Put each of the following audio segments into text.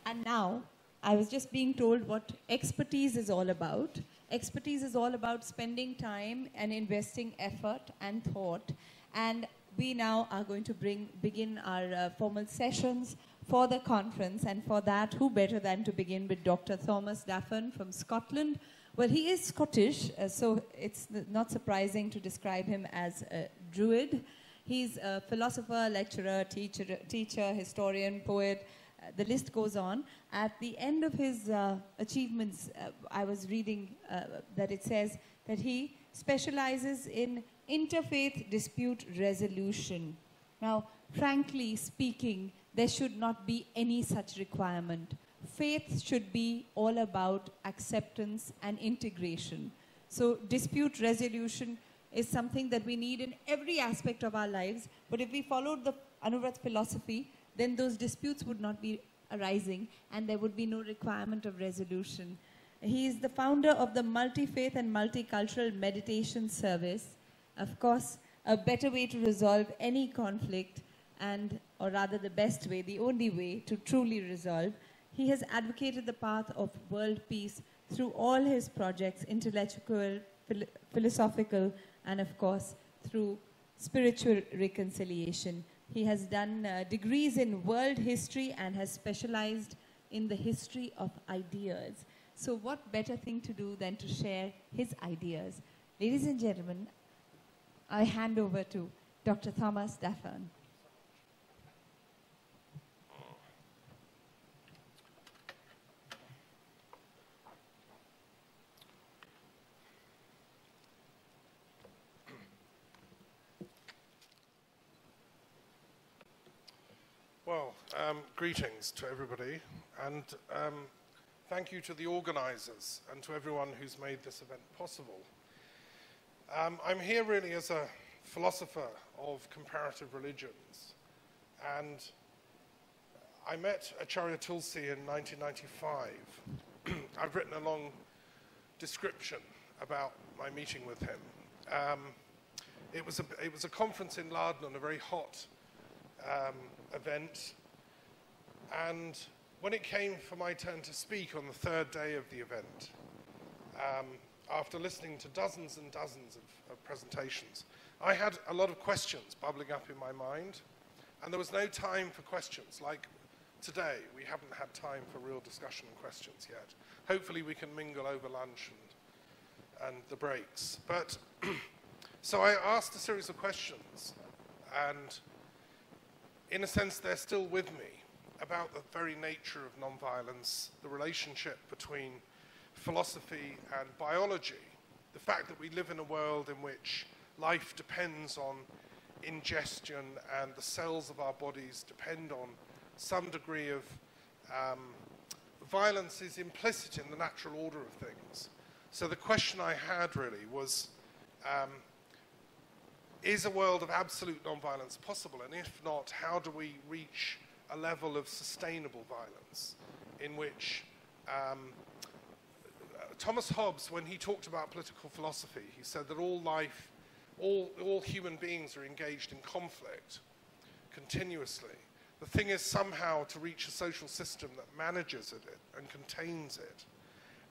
And now, I was just being told what expertise is all about. Expertise is all about spending time and investing effort and thought. And we now are going to begin our formal sessions for the conference. And for that, who better than to begin with Dr. Clough Daffern from Scotland. Well, he is Scottish, so it's not surprising to describe him as a druid. He's a philosopher, lecturer, teacher, historian, poet. The list goes on. At the end of his achievements, I was reading that it says that he specializes in interfaith dispute resolution. Now, frankly speaking, there should not be any such requirement. Faith should be all about acceptance and integration. So dispute resolution is something that we need in every aspect of our lives. But if we followed the Anuvrat's philosophy, then those disputes would not be arising and there would be no requirement of resolution. He is the founder of the Multi-Faith and Multicultural Meditation Service. Of course, a better way to resolve any conflict, or rather the best way, the only way to truly resolve. He has advocated the path of world peace through all his projects, intellectual, philosophical, and of course, through spiritual reconciliation. He has done degrees in world history and has specialized in the history of ideas. So what better thing to do than to share his ideas? Ladies and gentlemen, I hand over to Dr. Clough Daffern. Well, greetings to everybody, and thank you to the organizers and to everyone who's made this event possible. I'm here really as a philosopher of comparative religions, and I met Acharya Tulsi in 1995. I've written a long description about my meeting with him. It was a conference in Lardnon, a very hot event, and when it came for my turn to speak on the third day of the event, after listening to dozens and dozens of presentations, I had a lot of questions bubbling up in my mind, and there was no time for questions. Like today, we haven't had time for real discussion and questions yet. Hopefully we can mingle over lunch and the breaks. But so I asked a series of questions, and in a sense, they're still with me, about the very nature of nonviolence, the relationship between philosophy and biology, the fact that we live in a world in which life depends on ingestion and the cells of our bodies depend on some degree of violence is implicit in the natural order of things. So the question I had really was, is a world of absolute nonviolence possible? And if not, how do we reach a level of sustainable violence in which Thomas Hobbes, when he talked about political philosophy, he said that all life, all human beings are engaged in conflict continuously. The thing is somehow to reach a social system that manages it and contains it,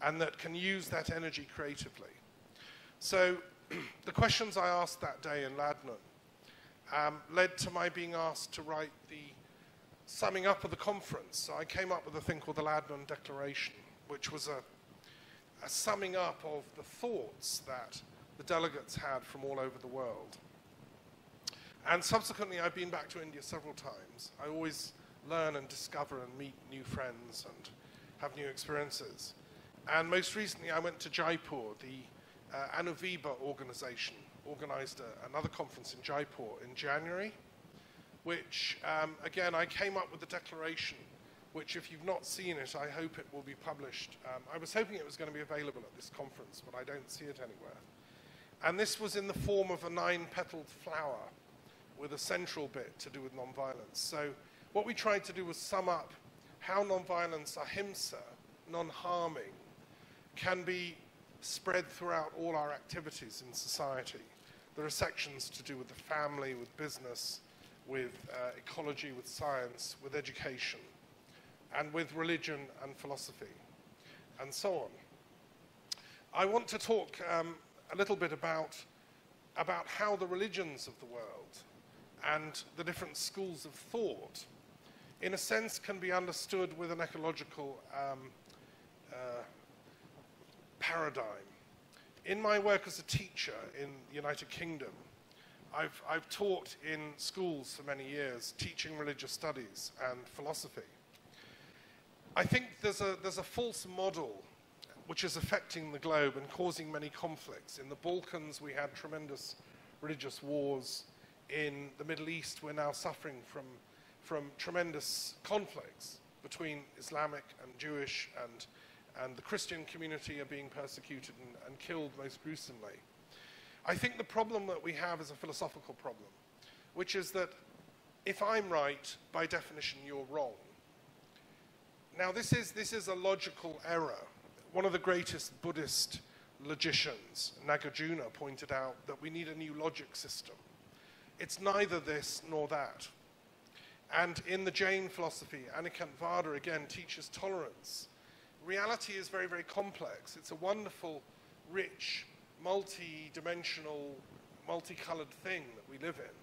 and that can use that energy creatively. So the questions I asked that day in Lardnon led to my being asked to write the summing up of the conference. So I came up with a thing called the Lardnon Declaration, which was a summing up of the thoughts that the delegates had from all over the world. And subsequently, I've been back to India several times. I always learn and discover and meet new friends and have new experiences. And most recently, I went to Jaipur. The Anuvrat organization organized another conference in Jaipur in January, which, again, I came up with the declaration, which if you've not seen it, I hope it will be published. I was hoping it was going to be available at this conference, but I don't see it anywhere. And this was in the form of a 9-petaled flower with a central bit to do with nonviolence. So what we tried to do was sum up how nonviolence, ahimsa, non-harming, can be spread throughout all our activities in society. There are sections to do with the family, with business, with ecology, with science, with education. and with religion and philosophy, and so on. I want to talk a little bit about how the religions of the world and the different schools of thought, in a sense, can be understood with an ecological paradigm. In my work as a teacher in the United Kingdom, I've taught in schools for many years, teaching religious studies and philosophy. I think there's a false model which is affecting the globe and causing many conflicts. In the Balkans, we had tremendous religious wars. In the Middle East, we're now suffering from tremendous conflicts between Islamic and Jewish, and the Christian community are being persecuted and killed most gruesomely. I think the problem that we have is a philosophical problem, which is that if I'm right, by definition, you're wrong. Now, this is a logical error. One of the greatest Buddhist logicians, Nagarjuna, pointed out that we need a new logic system. It's neither this nor that. And in the Jain philosophy, Anuvrat again teaches tolerance. Reality is very, very complex. It's a wonderful, rich, multi-dimensional, multicolored thing that we live in.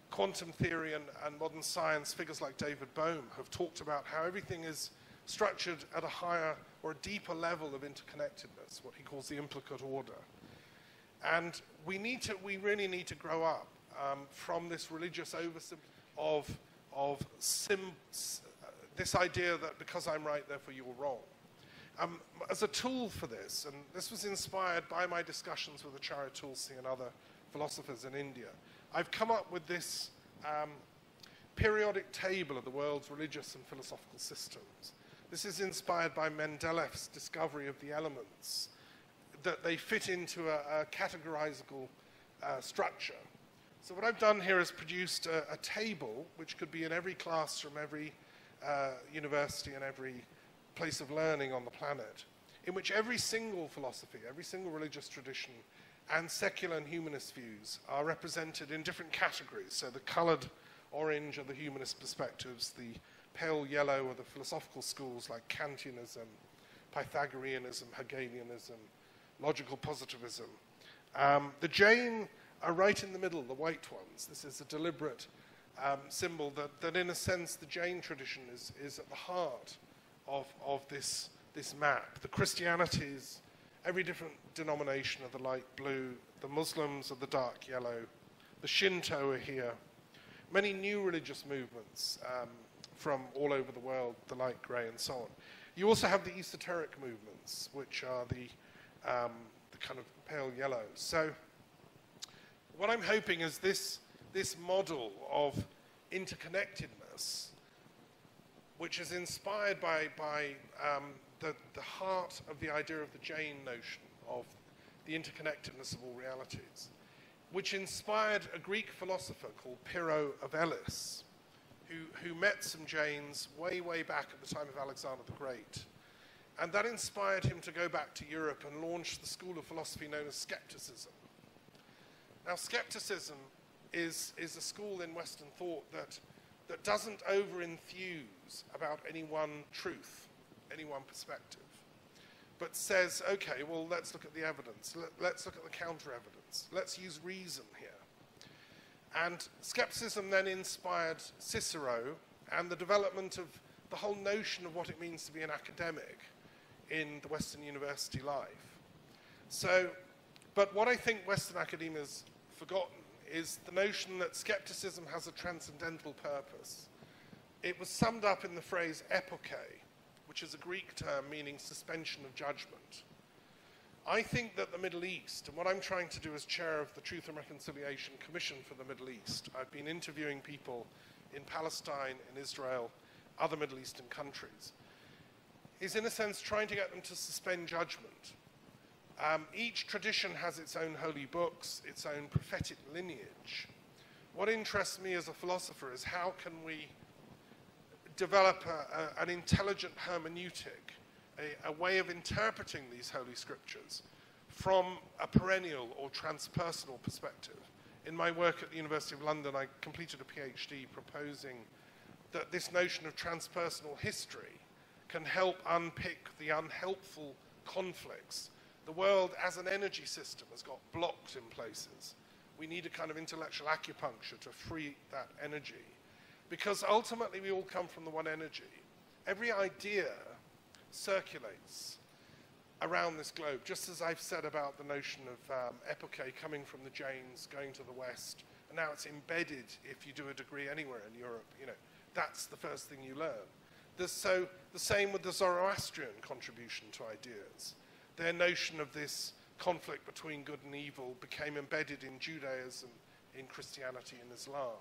Quantum theory and modern science, figures like David Bohm, have talked about how everything is structured at a higher or a deeper level of interconnectedness, what he calls the implicate order. And we really need to grow up from this religious oversimplification of this idea that because I'm right, therefore you're wrong. As a tool for this, and this was inspired by my discussions with Acharya Tulsi and other philosophers in India, I've come up with this periodic table of the world's religious and philosophical systems. This is inspired by Mendeleev's discovery of the elements, that they fit into a categorical structure. So what I've done here is produced a table, which could be in every classroom, every university, and every place of learning on the planet, in which every single philosophy, every single religious tradition, and secular and humanist views are represented in different categories. So the colored orange are the humanist perspectives, the pale yellow are the philosophical schools like Kantianism, Pythagoreanism, Hegelianism, logical positivism. The Jain are right in the middle, the white ones. This is a deliberate symbol that in a sense the Jain tradition is at the heart of this map. The Christianities, every different denomination are the light blue, the Muslims are the dark yellow, the Shinto are here, many new religious movements from all over the world, the light grey and so on. You also have the esoteric movements, which are the kind of pale yellow. So what I'm hoping is this model of interconnectedness, which is inspired by the heart of the idea of the Jain notion of the interconnectedness of all realities, which inspired a Greek philosopher called Pyrrho of Elis, who met some Jains way, way back at the time of Alexander the Great. And that inspired him to go back to Europe and launch the school of philosophy known as skepticism. Now, skepticism is a school in Western thought that doesn't over-enthuse about any one truth, any one perspective, but says, okay, well, let's look at the evidence. Let's look at the counter-evidence. Let's use reason here. And skepticism then inspired Cicero and the development of the whole notion of what it means to be an academic in the Western university life. So, but what I think Western academia has forgotten is the notion that skepticism has a transcendental purpose. It was summed up in the phrase epoche, which is a Greek term meaning suspension of judgment. I think that the Middle East, and what I'm trying to do as chair of the Truth and Reconciliation Commission for the Middle East, I've been interviewing people in Palestine, in Israel, other Middle Eastern countries, is in a sense trying to get them to suspend judgment. Each tradition has its own holy books, its own prophetic lineage. What interests me as a philosopher is how can we develop an intelligent hermeneutic, a way of interpreting these holy scriptures from a perennial or transpersonal perspective. In my work at the University of London, I completed a PhD proposing that this notion of transpersonal history can help unpick the unhelpful conflicts. The world as an energy system has got blocked in places. We need a kind of intellectual acupuncture to free that energy. Because ultimately we all come from the one energy. Every idea circulates around this globe, just as I've said about the notion of epoche coming from the Jains, going to the West, and now it's embedded if you do a degree anywhere in Europe. You know, that's the first thing you learn. So the same with the Zoroastrian contribution to ideas. Their notion of this conflict between good and evil became embedded in Judaism, in Christianity and Islam.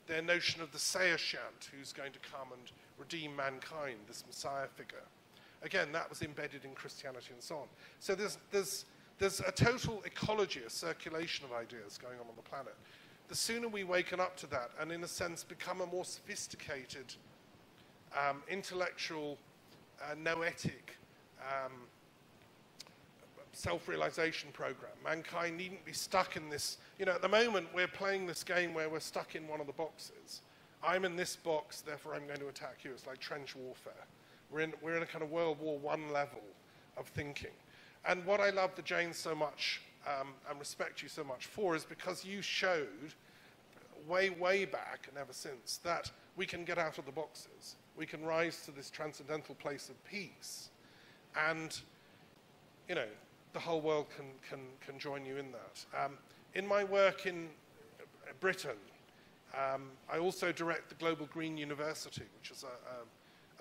Their notion of the Seishant, who's going to come and redeem mankind, this Messiah figure. Again, that was embedded in Christianity and so on. So there's a total ecology, a circulation of ideas going on the planet. The sooner we waken up to that and, in a sense, become a more sophisticated, intellectual, noetic, self-realization program. Mankind needn't be stuck in this. You know, at the moment, we're playing this game where we're stuck in one of the boxes. I'm in this box, therefore I'm going to attack you. It's like trench warfare. We're in a kind of World War I level of thinking. And what I love the Jains so much and respect you so much for is because you showed way, way back and ever since that we can get out of the boxes. We can rise to this transcendental place of peace. And, you know, the whole world can join you in that. In my work in Britain, I also direct the Global Green University, which is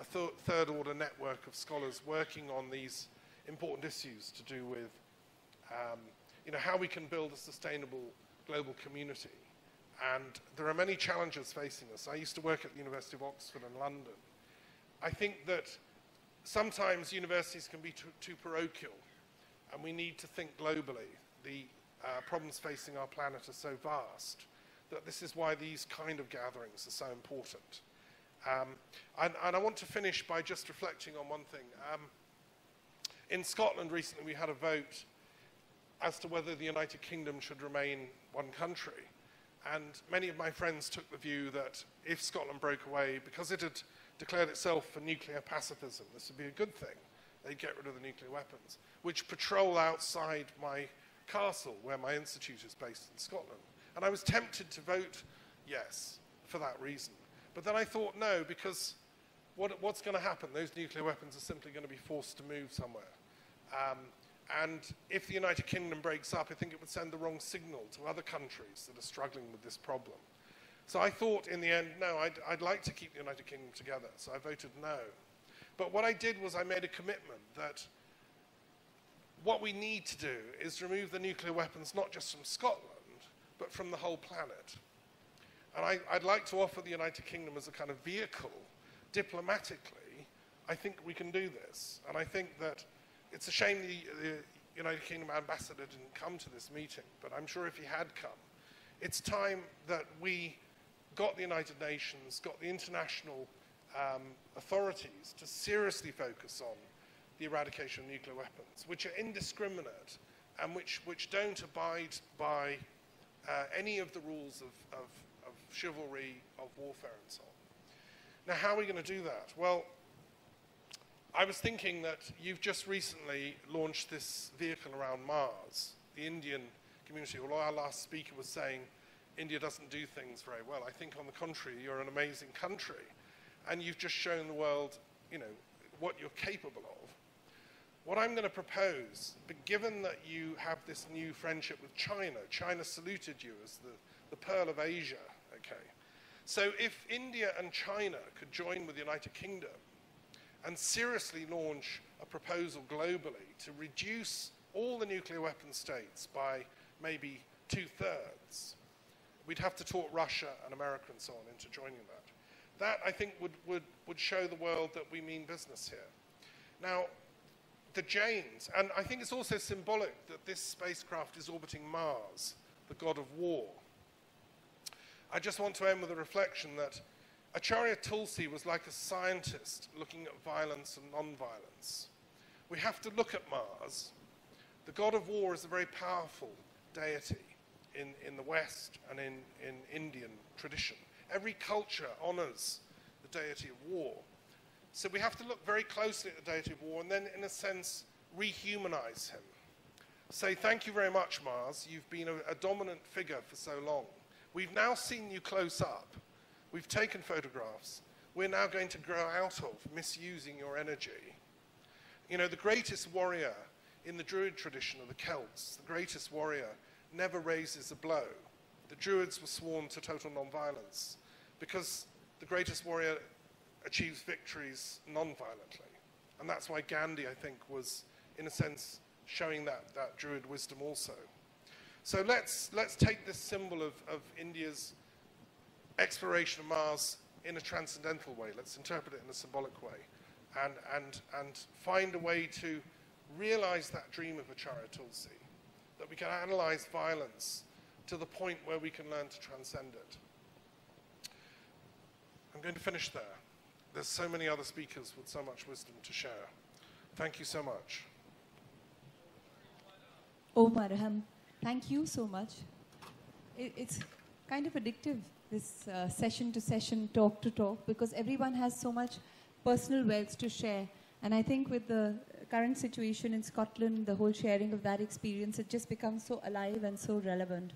a third-order network of scholars working on these important issues to do with you know, how we can build a sustainable global community. And there are many challenges facing us. I used to work at the University of Oxford and London. I think that sometimes universities can be too parochial, and we need to think globally. The problems facing our planet are so vast that this is why these kind of gatherings are so important. And I want to finish by just reflecting on one thing. In Scotland recently we had a vote as to whether the United Kingdom should remain one country. And many of my friends took the view that if Scotland broke away, because it had declared itself for nuclear pacifism, this would be a good thing. They'd get rid of the nuclear weapons, which patrol outside my castle, where my institute is based in Scotland. And I was tempted to vote yes for that reason. But then I thought no, because what's going to happen? Those nuclear weapons are simply going to be forced to move somewhere. And if the United Kingdom breaks up, I think it would send the wrong signal to other countries that are struggling with this problem. So I thought in the end, no, I'd like to keep the United Kingdom together. So I voted no. But what I did was I made a commitment that what we need to do is remove the nuclear weapons not just from Scotland, but from the whole planet. And I'd like to offer the United Kingdom as a kind of vehicle, diplomatically. I think we can do this. And I think that it's a shame the United Kingdom ambassador didn't come to this meeting, but I'm sure if he had come, it's time that we got the United Nations, got the international authorities to seriously focus on the eradication of nuclear weapons, which are indiscriminate and which don't abide by any of the rules of chivalry, of warfare, and so on. Now, how are we going to do that? Well, I was thinking that you've just recently launched this vehicle around Mars. The Indian community, although our last speaker was saying India doesn't do things very well, I think on the contrary, you're an amazing country. And you've just shown the world, you know, what you're capable of. What I'm going to propose, but given that you have this new friendship with China, China saluted you as the pearl of Asia, okay? So if India and China could join with the United Kingdom and seriously launch a proposal globally to reduce all the nuclear weapon states by maybe 2/3, we'd have to talk Russia and America and so on into joining that. That, I think, would show the world that we mean business here. Now, the Jains, and I think it's also symbolic that this spacecraft is orbiting Mars, the god of war. I just want to end with a reflection that Acharya Tulsi was like a scientist looking at violence and non-violence. We have to look at Mars. The god of war is a very powerful deity in the West and in Indian tradition. Every culture honors the deity of war. So we have to look very closely at the deity of war and then, in a sense, rehumanize him. Say, thank you very much, Mars. You've been a dominant figure for so long. We've now seen you close up. We've taken photographs. We're now going to grow out of misusing your energy. You know, the greatest warrior in the Druid tradition are the Celts. The greatest warrior never raises a blow. The Druids were sworn to total non-violence because the greatest warrior achieves victories non-violently. And that's why Gandhi, I think, was, in a sense, showing that Druid wisdom also. So let's take this symbol of India's exploration of Mars in a transcendental way. Let's interpret it in a symbolic way and find a way to realize that dream of Acharya Tulsi, that we can analyze violence to the point where we can learn to transcend it. I'm going to finish there. There's so many other speakers with so much wisdom to share. Thank you so much. Oh, Marham, thank you so much. It's kind of addictive, this session to session, talk to talk, because everyone has so much personal wealth to share. And I think with the current situation in Scotland, the whole sharing of that experience, it just becomes so alive and so relevant.